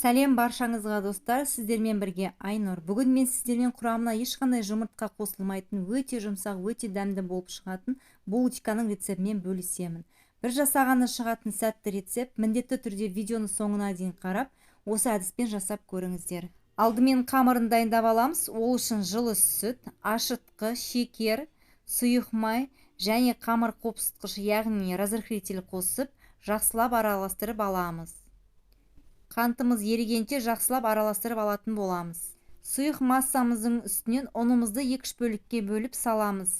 Сәлем баршаңызға достар, сіздермен бірге Айнұр. Бүгін мен сіздермен құрамына ешқандай жұмыртқа қосылмайтын, өте жұмсақ, өте дәмді болып шығатын булочканың рецептімен бөлісемін. Бір жасағаны шығатын сәтті рецепт, міндетті түрде видеоны соңына дейін қарап, осы әдіспен жасап көріңіздер. Алдымен қамырын дайындап аламыз. Ол үшін жылы сүт, ашытқы, шекер, сұйық май және қамыр қопсытқыш, яғни разрыхлитель қосып, жақсылап араластырып аламыз. Қантымыз ерігенше жақсылап араластырып алатын боламыз. Сұйық массамыздың үстінен ұнымызды 2-3 бөлікке бөліп саламыз.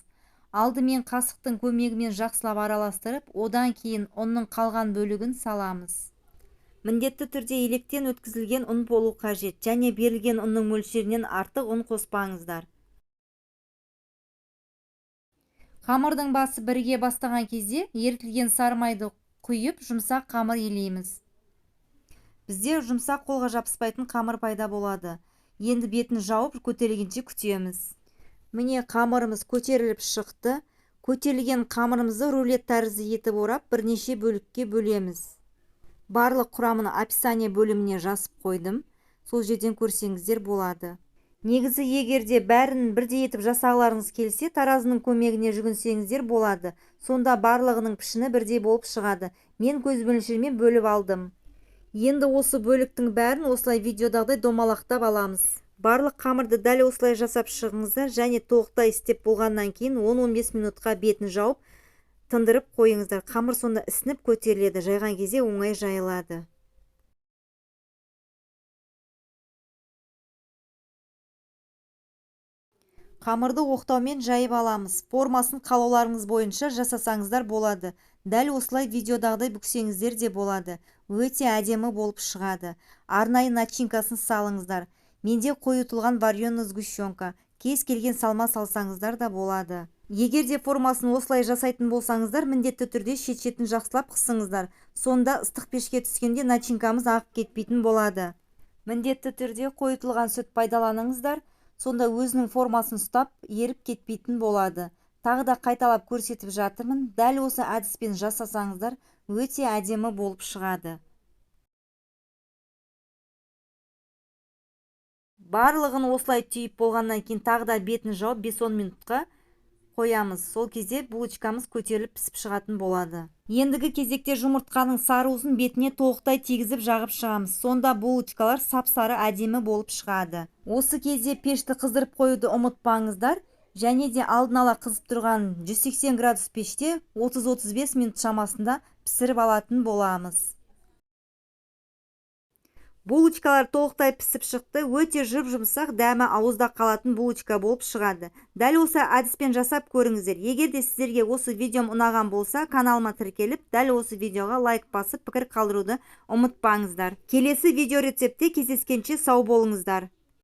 Алдымен қасықтың көмегімен жақсылап араластырып, одан кейін ұнның қалған бөлігін саламыз. Міндетті түрде електен өткізілген ұн болу қажет, және берілген ұнның мөлшерінен артық ұн қоспаңыздар. Қамырдың басы бірге бастаған кезде ерітілген сары майды құйып, жұмсақ қамыр илейміз. Бізде жұмсақ қолға жабыспайтын қамыр пайда болады. Енді бетін жауып көтерілгенше күтеміз. Міне қамырымыз көтеріліп шықты. Көтерілген қамырымызды рулет тәрізді етіп орап, бірнеше бөлікке бөлеміз. Барлық құрамын описание бөліміне жазып қойдым. Сол жерден көрсеңіздер болады. Негізі, егерде бәрін бірдей етіп жасағыларыңыз келсе, таразының көмегіне жүгінсеңіздер болады. Сонда барлығының пішіні бірдей болып шығады. Мен көз мөлшерімен бөліп алдым. Енді осы бөліктің бәрін осылай видеодағыдай домалақтап аламыз. Барлық қамырды дәл осылай жасап шығыңыздар, және толықтай істеп болғаннан кейін 10-15 минутқа бетін жауып, тындырып қойыңыздар. Қамыр сонда ісініп көтеріледі, жайған кезде оңай жайылады. Қамырды оқтаумен жайып аламыз. Формасын қалауларыңыз бойынша жасасаңыздар болады. Дәл осылай видеодағыдай бүксеңіздер де болады. Өте әдемі болып шығады. Арнайы начинкасын салыңыздар. Менде қойытылған вареный сгущенка. Кез келген салма салсаңыздар да болады. Егер де формасын осылай жасайтын болсаңыздар, міндетті түрде шет-шетін жақсылап қысыңыздар. Сонда ыстық пешке түскенде начинкамыз ағып кетпейтін болады. Міндетті түрде қойытылған сүт пайдаланыңыздар. Сонда өзінің формасын ұстап, еріп кетпейтін болады. Тағы да қайталап көрсетіп жатырмын. Дәл осы әдіспен жасасаңыздар, өте әдемі болып шығады. Барлығын осылай түйіп болғаннан кейін тағы да бетін жауып 5-10 минутқа қоямыз. Сол кезде булочкамыз көтеріліп пісіп шығатын болады. Ендігі кезекте жұмыртқаның сары уызын бетіне толықтай тигізіп жағып шығамыз. Сонда булочкалар сап-сары әдемі болып шығады. Осы кезде пешті қыздырып қоюды ұмытпаңыздар. Және де алдын ала қызып тұрған 180 градус пеште 30-35 минут шамасында пісіріп алатын боламыз. Булочкалар толықтай пісіп шықты. Өте жып-жұмсақ, дәмі ауызда қалатын булочка болып шығады. Дәл осы әдіспен жасап көріңіздер. Егер де сіздерге осы видеом ұнаған болса, каналыма тіркеліп, дәл осы видеоға лайк басып, пікір қалдыруды ұмытпаңыздар. Келесі видео рецептте кездескенше сау болыңыздар.